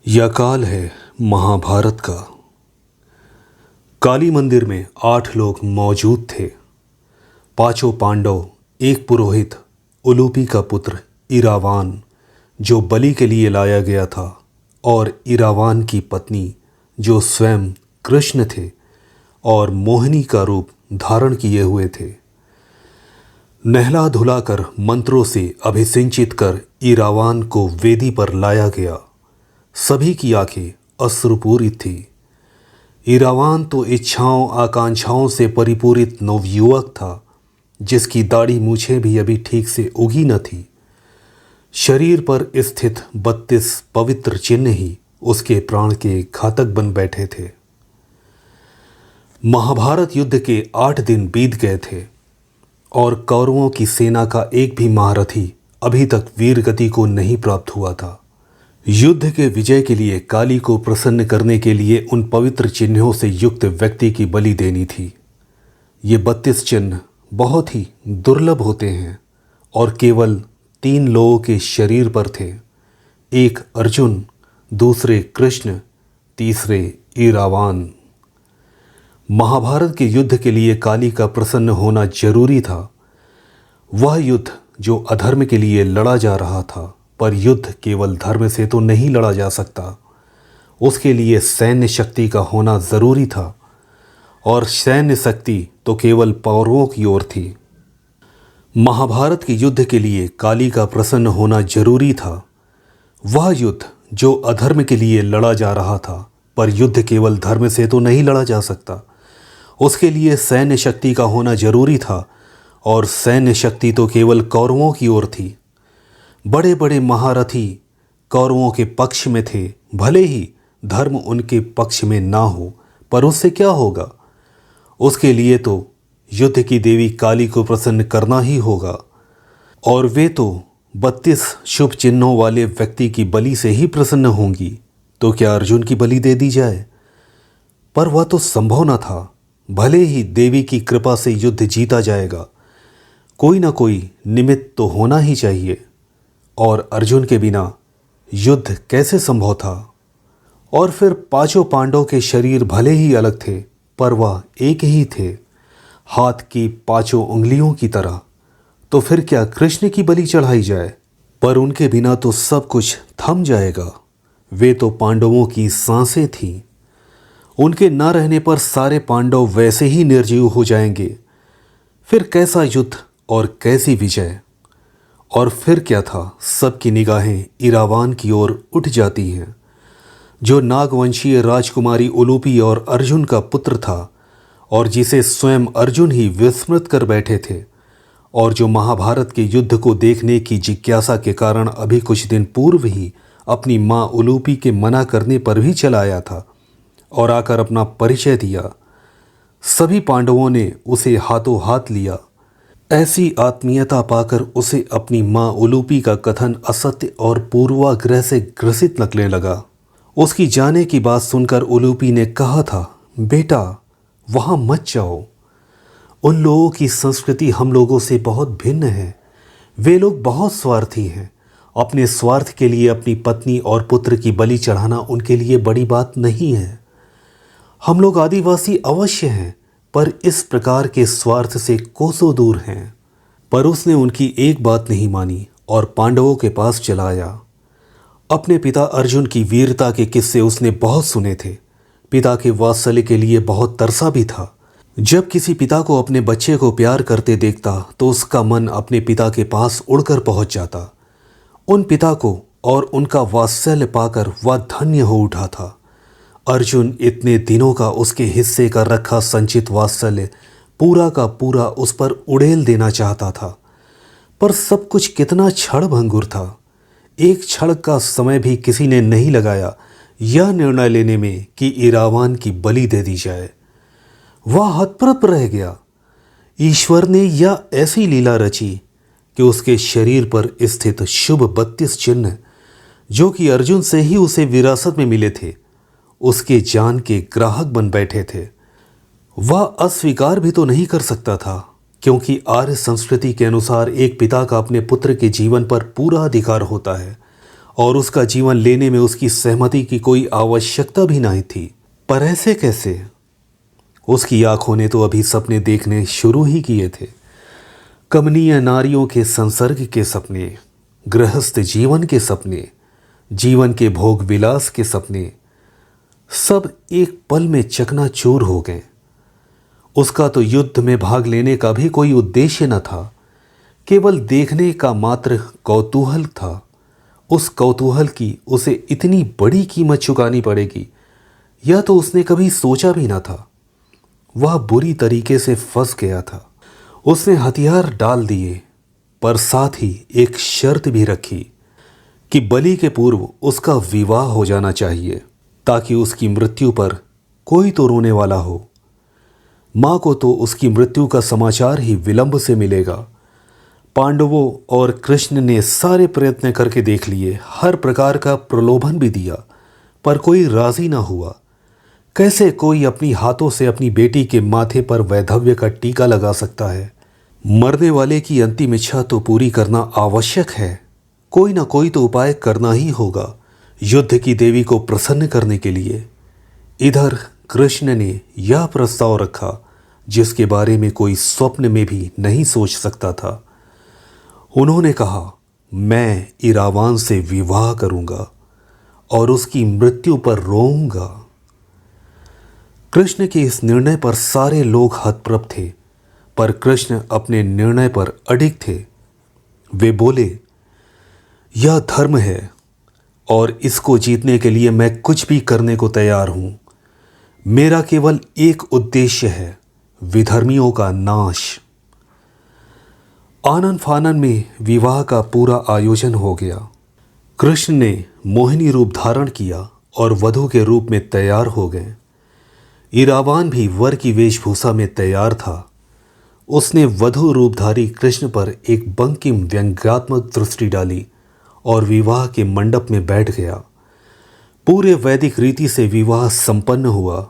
यह काल है महाभारत का। काली मंदिर में 8 लोग मौजूद थे। पांचों पांडव, एक पुरोहित, उलूपी का पुत्र इरावान जो बलि के लिए लाया गया था, और इरावान की पत्नी जो स्वयं कृष्ण थे और मोहिनी का रूप धारण किए हुए थे। नहला धुलाकर मंत्रों से अभिसिंचित कर इरावान को वेदी पर लाया गया। सभी की आंखें अश्रुपूरित थी। इरावान तो इच्छाओं आकांक्षाओं से परिपूरित नवयुवक था, जिसकी दाढ़ी मूछें भी अभी ठीक से उगी न थी। शरीर पर स्थित 32 पवित्र चिन्ह ही उसके प्राण के घातक बन बैठे थे। महाभारत युद्ध के 8 दिन बीत गए थे और कौरवों की सेना का एक भी महारथी अभी तक वीरगति को नहीं प्राप्त हुआ था। युद्ध के विजय के लिए काली को प्रसन्न करने के लिए उन पवित्र चिन्हों से युक्त व्यक्ति की बलि देनी थी। ये 32 चिन्ह बहुत ही दुर्लभ होते हैं और केवल 3 लोगों के शरीर पर थे। एक अर्जुन, दूसरे कृष्ण, तीसरे इरावान। महाभारत के युद्ध के लिए काली का प्रसन्न होना जरूरी था। वह युद्ध जो अधर्म के लिए लड़ा जा रहा था, पर युद्ध केवल धर्म से तो नहीं लड़ा जा सकता। उसके लिए सैन्य शक्ति का होना जरूरी था, और सैन्य शक्ति तो केवल पौरवों की ओर थी। महाभारत के युद्ध के लिए काली का प्रसन्न होना जरूरी था। वह युद्ध जो अधर्म के लिए लड़ा जा रहा था, पर युद्ध केवल धर्म से तो नहीं लड़ा जा सकता। उसके लिए सैन्य शक्ति का होना जरूरी था, और सैन्य शक्ति तो केवल कौरवों की ओर थी। बड़े बड़े महारथी कौरवों के पक्ष में थे। भले ही धर्म उनके पक्ष में ना हो, पर उससे क्या होगा। उसके लिए तो युद्ध की देवी काली को प्रसन्न करना ही होगा, और वे तो 32 शुभ चिन्हों वाले व्यक्ति की बलि से ही प्रसन्न होंगी। तो क्या अर्जुन की बलि दे दी जाए? पर वह तो संभव न था। भले ही देवी की कृपा से युद्ध जीता जाएगा, कोई ना कोई निमित्त तो होना ही चाहिए, और अर्जुन के बिना युद्ध कैसे संभव था। और फिर पांचों पांडवों के शरीर भले ही अलग थे, पर वह एक ही थे, हाथ की पांचों उंगलियों की तरह। तो फिर क्या कृष्ण की बलि चढ़ाई जाए? पर उनके बिना तो सब कुछ थम जाएगा। वे तो पांडवों की सांसें थीं। उनके न रहने पर सारे पांडव वैसे ही निर्जीव हो जाएंगे। फिर कैसा युद्ध और कैसी विजय। और फिर क्या था, सबकी निगाहें इरावान की ओर उठ जाती हैं, जो नागवंशीय राजकुमारी उलूपी और अर्जुन का पुत्र था, और जिसे स्वयं अर्जुन ही विस्मृत कर बैठे थे, और जो महाभारत के युद्ध को देखने की जिज्ञासा के कारण अभी कुछ दिन पूर्व ही अपनी माँ उलूपी के मना करने पर भी चला आया था और आकर अपना परिचय दिया। सभी पांडवों ने उसे हाथों हाथ लिया। ऐसी आत्मीयता पाकर उसे अपनी माँ उलूपी का कथन असत्य और पूर्वाग्रह से ग्रसित लगने लगा। उसकी जाने की बात सुनकर उलूपी ने कहा था, बेटा वहाँ मत जाओ। उन लोगों की संस्कृति हम लोगों से बहुत भिन्न है। वे लोग बहुत स्वार्थी हैं। अपने स्वार्थ के लिए अपनी पत्नी और पुत्र की बलि चढ़ाना उनके लिए बड़ी बात नहीं है। हम लोग आदिवासी अवश्य हैं, पर इस प्रकार के स्वार्थ से कोसों दूर हैं। पर उसने उनकी एक बात नहीं मानी और पांडवों के पास चला आया। अपने पिता अर्जुन की वीरता के किस्से उसने बहुत सुने थे। पिता के वात्सल्य के लिए बहुत तरसा भी था। जब किसी पिता को अपने बच्चे को प्यार करते देखता, तो उसका मन अपने पिता के पास उड़कर पहुंच जाता। उन पिता को और उनका वात्सल्य पाकर वह धन्य हो उठा था। अर्जुन इतने दिनों का उसके हिस्से का रखा संचित वात्सल्य पूरा का पूरा उस पर उड़ेल देना चाहता था, पर सब कुछ कितना क्षण भंगुर था। एक क्षण का समय भी किसी ने नहीं लगाया यह निर्णय लेने में कि इरावान की बलि दे दी जाए। वह हतप्रभ रह गया। ईश्वर ने यह ऐसी लीला रची कि उसके शरीर पर स्थित शुभ 32 चिन्ह, जो कि अर्जुन से ही उसे विरासत में मिले थे, उसके जान के ग्राहक बन बैठे थे। वह अस्वीकार भी तो नहीं कर सकता था, क्योंकि आर्य संस्कृति के अनुसार एक पिता का अपने पुत्र के जीवन पर पूरा अधिकार होता है, और उसका जीवन लेने में उसकी सहमति की कोई आवश्यकता भी नहीं थी। पर ऐसे कैसे? उसकी आंखों ने तो अभी सपने देखने शुरू ही किए थे। कमनीय नारियों के संसर्ग के सपने, गृहस्थ जीवन के सपने, जीवन के भोग विलास के सपने, सब एक पल में चकनाचूर हो गए। उसका तो युद्ध में भाग लेने का भी कोई उद्देश्य न था, केवल देखने का मात्र कौतूहल था। उस कौतूहल की उसे इतनी बड़ी कीमत चुकानी पड़ेगी, यह तो उसने कभी सोचा भी न था। वह बुरी तरीके से फंस गया था। उसने हथियार डाल दिए, पर साथ ही एक शर्त भी रखी कि बलि के पूर्व उसका विवाह हो जाना चाहिए, ताकि उसकी मृत्यु पर कोई तो रोने वाला हो। मां को तो उसकी मृत्यु का समाचार ही विलंब से मिलेगा। पांडवों और कृष्ण ने सारे प्रयत्न करके देख लिए, हर प्रकार का प्रलोभन भी दिया, पर कोई राजी ना हुआ। कैसे कोई अपनी हाथों से अपनी बेटी के माथे पर वैधव्य का टीका लगा सकता है? मरने वाले की अंतिम इच्छा तो पूरी करना आवश्यक है। कोई ना कोई तो उपाय करना ही होगा युद्ध की देवी को प्रसन्न करने के लिए। इधर कृष्ण ने यह प्रस्ताव रखा जिसके बारे में कोई स्वप्न में भी नहीं सोच सकता था। उन्होंने कहा, मैं इरावान से विवाह करूंगा और उसकी मृत्यु पर रोऊंगा। कृष्ण के इस निर्णय पर सारे लोग हतप्रभ थे, पर कृष्ण अपने निर्णय पर अडिग थे। वे बोले, यह धर्म है और इसको जीतने के लिए मैं कुछ भी करने को तैयार हूं। मेरा केवल एक उद्देश्य है, विधर्मियों का नाश। आनन फानन में विवाह का पूरा आयोजन हो गया। कृष्ण ने मोहिनी रूप धारण किया और वधू के रूप में तैयार हो गए। इरावान भी वर की वेशभूषा में तैयार था। उसने वधू रूपधारी कृष्ण पर एक बंकिम व्यंग्यात्मक दृष्टि डाली और विवाह के मंडप में बैठ गया। पूरे वैदिक रीति से विवाह संपन्न हुआ।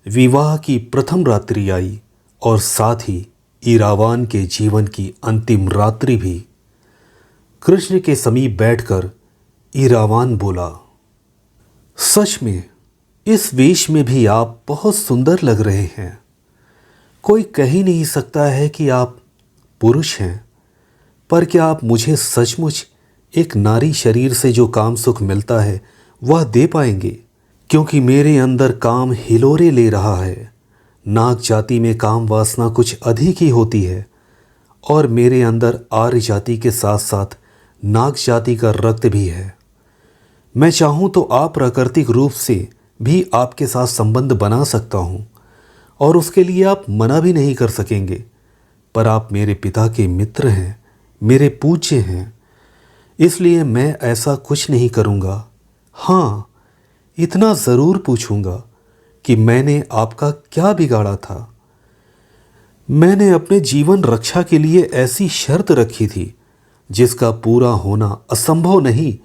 विवाह की प्रथम रात्रि आई और साथ ही इरावान के जीवन की अंतिम रात्रि भी। कृष्ण के समीप बैठकर इरावान बोला, सच में इस वेश में भी आप बहुत सुंदर लग रहे हैं। कोई कह ही नहीं सकता है कि आप पुरुष हैं, पर क्या आप मुझे सचमुच एक नारी शरीर से जो काम सुख मिलता है वह दे पाएंगे? क्योंकि मेरे अंदर काम हिलोरे ले रहा है। नाग जाति में काम वासना कुछ अधिक ही होती है और मेरे अंदर आर्य जाति के साथ साथ नाग जाति का रक्त भी है। मैं चाहूँ तो आप प्राकृतिक रूप से भी आपके साथ संबंध बना सकता हूँ और उसके लिए आप मना भी नहीं कर सकेंगे, पर आप मेरे पिता के मित्र हैं, मेरे पूज्य हैं, इसलिए मैं ऐसा कुछ नहीं करूँगा। हाँ, इतना ज़रूर पूछूंगा कि मैंने आपका क्या बिगाड़ा था। मैंने अपने जीवन रक्षा के लिए ऐसी शर्त रखी थी जिसका पूरा होना असंभव नहीं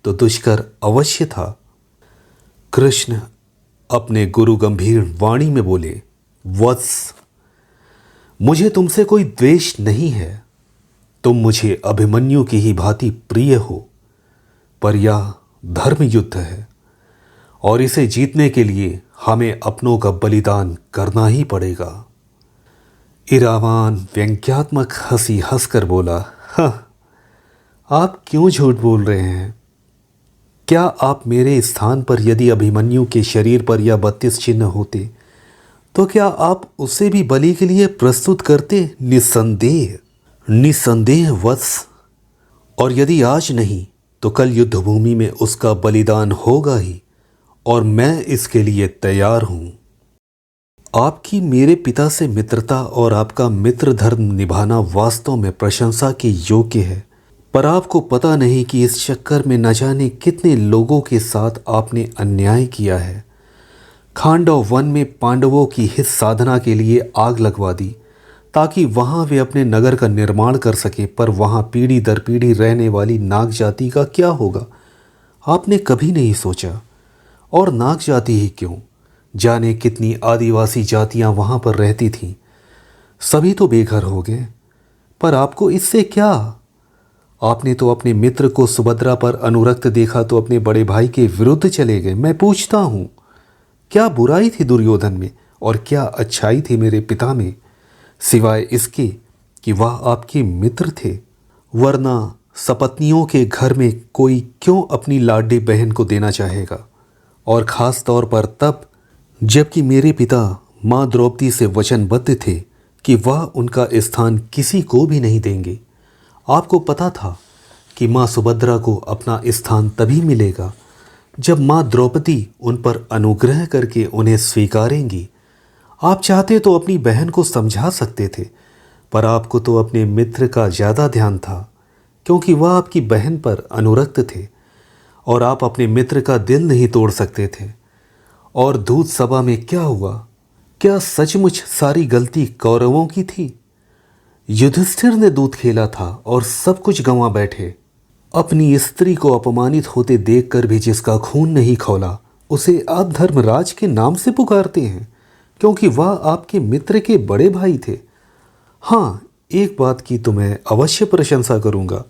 तो दुष्कर अवश्य था। कृष्ण अपने गुरु गंभीर वाणी में बोले, वत्स, मुझे तुमसे कोई द्वेष नहीं है। तुम मुझे अभिमन्यु की ही भांति प्रिय हो, पर यह धर्म युद्ध है और इसे जीतने के लिए हमें अपनों का बलिदान करना ही पड़ेगा। इरावान व्यंग्यात्मक हंसी हंसकर बोला, हाँ, आप क्यों झूठ बोल रहे हैं? क्या आप मेरे स्थान पर यदि अभिमन्यु के शरीर पर यह 32 चिन्ह होते तो क्या आप उसे भी बलि के लिए प्रस्तुत करते? निसंदेह वत्स। और यदि आज नहीं तो कल युद्ध भूमि में उसका बलिदान होगा ही, और मैं इसके लिए तैयार हूं। आपकी मेरे पिता से मित्रता और आपका मित्र धर्म निभाना वास्तव में प्रशंसा के योग्य है, पर आपको पता नहीं कि इस चक्कर में न जाने कितने लोगों के साथ आपने अन्याय किया है। खांडव वन में पांडवों की हित साधना के लिए आग लगवा दी ताकि वहां वे अपने नगर का निर्माण कर सके, पर वहां पीढ़ी दर पीढ़ी रहने वाली नाग जाति का क्या होगा आपने कभी नहीं सोचा। और नाग जाति ही क्यों, जाने कितनी आदिवासी जातियां वहां पर रहती थीं, सभी तो बेघर हो गए। पर आपको इससे क्या? आपने तो अपने मित्र को सुभद्रा पर अनुरक्त देखा तो अपने बड़े भाई के विरुद्ध चले गए। मैं पूछता हूँ, क्या बुराई थी दुर्योधन में और क्या अच्छाई थी मेरे पिता में, सिवाय इसके कि वह आपके मित्र थे? वरना सपत्नियों के घर में कोई क्यों अपनी लाडली बहन को देना चाहेगा, और ख़ास तौर पर तब जबकि मेरे पिता माँ द्रौपदी से वचनबद्ध थे कि वह उनका स्थान किसी को भी नहीं देंगे। आपको पता था कि माँ सुभद्रा को अपना स्थान तभी मिलेगा जब माँ द्रौपदी उन पर अनुग्रह करके उन्हें स्वीकारेंगी। आप चाहते तो अपनी बहन को समझा सकते थे, पर आपको तो अपने मित्र का ज़्यादा ध्यान था, क्योंकि वह आपकी बहन पर अनुरक्त थे और आप अपने मित्र का दिल नहीं तोड़ सकते थे। और दूत सभा में क्या हुआ? क्या सचमुच सारी गलती कौरवों की थी? युधिष्ठिर ने दूत खेला था और सब कुछ गंवा बैठे। अपनी स्त्री को अपमानित होते देखकर भी जिसका खून नहीं खौला, उसे आप धर्मराज के नाम से पुकारते हैं, क्योंकि वह आपके मित्र के बड़े भाई थे। हाँ, एक बात की तो मैं अवश्य प्रशंसा करूंगा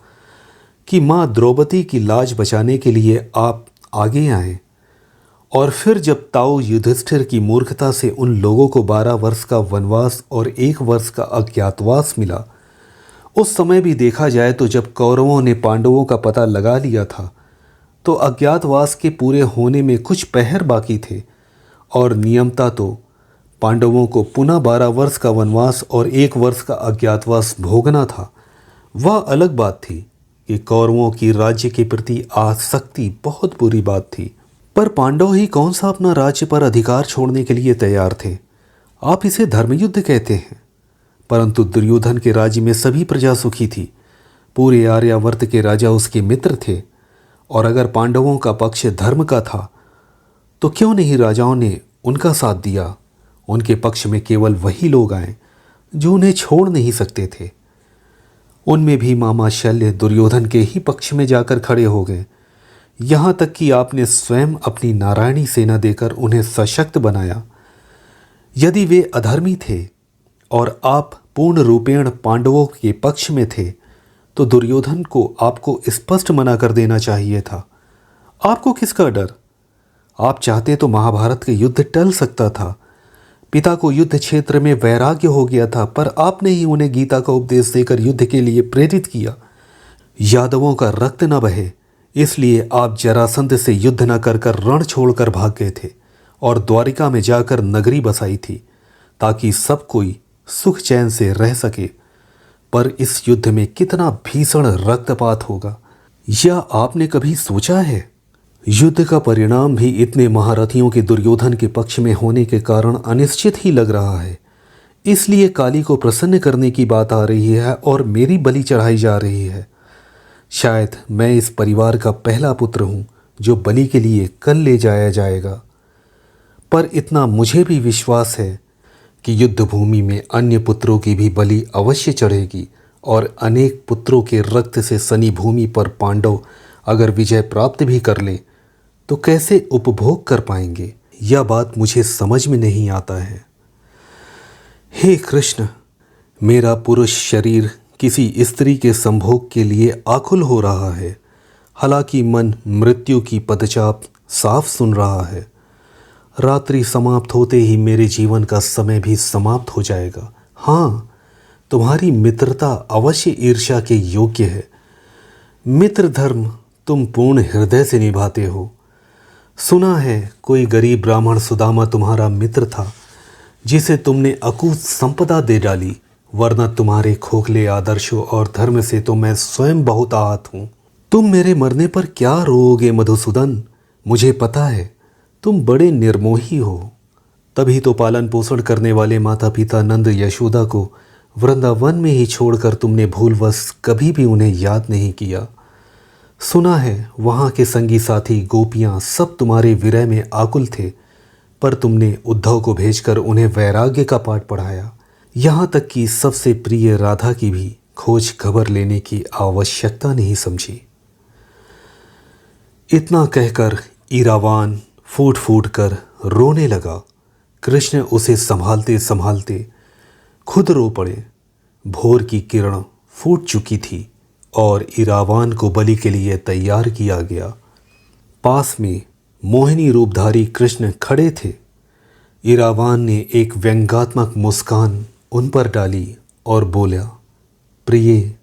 कि माँ द्रौपदी की लाज बचाने के लिए आप आगे आए। और फिर जब ताऊ युधिष्ठिर की मूर्खता से उन लोगों को 12 वर्ष का वनवास और 1 वर्ष का अज्ञातवास मिला, उस समय भी देखा जाए तो जब कौरवों ने पांडवों का पता लगा लिया था तो अज्ञातवास के पूरे होने में कुछ पहर बाकी थे, और नियमता तो पांडवों को पुनः 12 वर्ष का वनवास और 1 वर्ष का अज्ञातवास भोगना था। वह अलग बात थी कि कौरवों की राज्य के प्रति आसक्ति बहुत बुरी बात थी, पर पांडव ही कौन सा अपना राज्य पर अधिकार छोड़ने के लिए तैयार थे। आप इसे धर्मयुद्ध कहते हैं, परंतु दुर्योधन के राज्य में सभी प्रजा सुखी थी। पूरे आर्यावर्त के राजा उसके मित्र थे, और अगर पांडवों का पक्ष धर्म का था तो क्यों नहीं राजाओं ने उनका साथ दिया? उनके पक्ष में केवल वही लोग आए जो उन्हें छोड़ नहीं सकते थे। उनमें भी मामा शल्य दुर्योधन के ही पक्ष में जाकर खड़े हो गए। यहाँ तक कि आपने स्वयं अपनी नारायणी सेना देकर उन्हें सशक्त बनाया। यदि वे अधर्मी थे और आप पूर्ण रूपेण पांडवों के पक्ष में थे, तो दुर्योधन को आपको स्पष्ट मना कर देना चाहिए था। आपको किसका डर? आप चाहते तो महाभारत के युद्ध टल सकता था। पिता को युद्ध क्षेत्र में वैराग्य हो गया था, पर आपने ही उन्हें गीता का उपदेश देकर युद्ध के लिए प्रेरित किया। यादवों का रक्त न बहे, इसलिए आप जरासंध से युद्ध न कर कर रण छोड़कर भाग गए थे और द्वारिका में जाकर नगरी बसाई थी, ताकि सब कोई सुख चैन से रह सके। पर इस युद्ध में कितना भीषण रक्तपात होगा, यह आपने कभी सोचा है? युद्ध का परिणाम भी इतने महारथियों के दुर्योधन के पक्ष में होने के कारण अनिश्चित ही लग रहा है। इसलिए काली को प्रसन्न करने की बात आ रही है और मेरी बलि चढ़ाई जा रही है। शायद मैं इस परिवार का पहला पुत्र हूँ जो बलि के लिए कल ले जाया जाएगा। पर इतना मुझे भी विश्वास है कि युद्ध भूमि में अन्य पुत्रों की भी बलि अवश्य चढ़ेगी, और अनेक पुत्रों के रक्त से सनी भूमि पर पांडव अगर विजय प्राप्त भी कर लें तो कैसे उपभोग कर पाएंगे? यह बात मुझे समझ में नहीं आता है। हे कृष्ण, मेरा पुरुष शरीर किसी स्त्री के संभोग के लिए आकुल हो रहा है। हालांकि मन मृत्यु की पदचाप साफ सुन रहा है। रात्रि समाप्त होते ही मेरे जीवन का समय भी समाप्त हो जाएगा। हाँ, तुम्हारी मित्रता अवश्य ईर्ष्या के योग्य है। मित्र धर्म तुम पूर्ण हृदय से निभाते हो। सुना है कोई गरीब ब्राह्मण सुदामा तुम्हारा मित्र था, जिसे तुमने अकूत संपदा दे डाली, वरना तुम्हारे खोखले आदर्शों और धर्म से तो मैं स्वयं बहुत आहत हूँ। तुम मेरे मरने पर क्या रोओगे मधुसूदन? मुझे पता है तुम बड़े निर्मोही हो। तभी तो पालन पोषण करने वाले माता पिता नंद यशोदा को वृंदावन में ही छोड़कर तुमने भूलवश कभी भी उन्हें याद नहीं किया। सुना है वहाँ के संगी साथी गोपियाँ सब तुम्हारे विरह में आकुल थे, पर तुमने उद्धव को भेजकर उन्हें वैराग्य का पाठ पढ़ाया। यहाँ तक कि सबसे प्रिय राधा की भी खोज खबर लेने की आवश्यकता नहीं समझी। इतना कहकर ईरावान फूट फूट कर रोने लगा। कृष्ण उसे संभालते संभालते खुद रो पड़े। भोर की किरण फूट चुकी थी और इरावान को बलि के लिए तैयार किया गया। पास में मोहिनी रूपधारी कृष्ण खड़े थे। इरावान ने एक व्यंग्यात्मक मुस्कान उन पर डाली और बोला, प्रिय,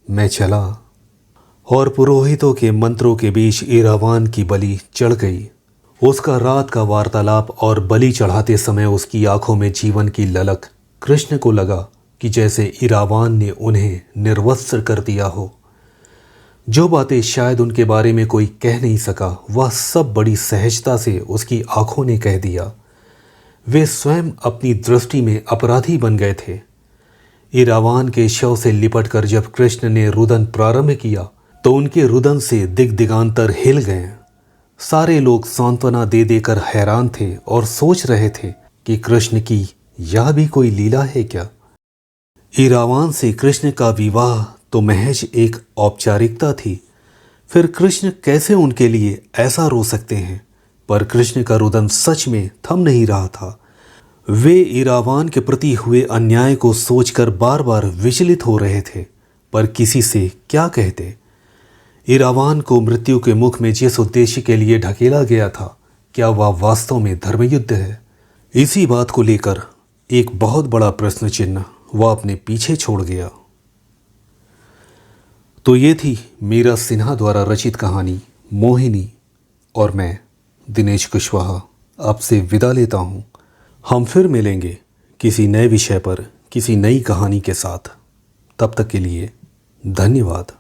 मैं चला। और पुरोहितों के मंत्रों के बीच इरावान की बलि चढ़ गई। उसका रात का वार्तालाप और बलि चढ़ाते समय उसकी आंखों में जीवन की ललक। कृष्ण को लगा कि जैसे इरावान ने उन्हें निर्वस्त्र कर दिया हो। जो बातें शायद उनके बारे में कोई कह नहीं सका, वह सब बड़ी सहजता से उसकी आंखों ने कह दिया। वे स्वयं अपनी दृष्टि में अपराधी बन गए थे। इरावान के शव से लिपटकर जब कृष्ण ने रुदन प्रारंभ किया तो उनके रुदन से दिग्दिगांतर हिल गए। सारे लोग सांत्वना दे देकर हैरान थे और सोच रहे थे कि कृष्ण की यह भी कोई लीला है क्या। इरावान से कृष्ण का विवाह तो महज एक औपचारिकता थी, फिर कृष्ण कैसे उनके लिए ऐसा रो सकते हैं। पर कृष्ण का रुदन सच में थम नहीं रहा था। वे इरावान के प्रति हुए अन्याय को सोचकर बार बार विचलित हो रहे थे, पर किसी से क्या कहते। इरावान को मृत्यु के मुख में जिस उद्देश्य के लिए ढकेला गया था, क्या वह वास्तव में धर्मयुद्ध है? इसी बात को लेकर एक बहुत बड़ा प्रश्न चिन्ह वह अपने पीछे छोड़ गया। तो ये थी मीरा सिन्हा द्वारा रचित कहानी मोहिनी, और मैं दिनेश कुशवाहा आपसे विदा लेता हूँ। हम फिर मिलेंगे किसी नए विषय पर, किसी नई कहानी के साथ। तब तक के लिए धन्यवाद।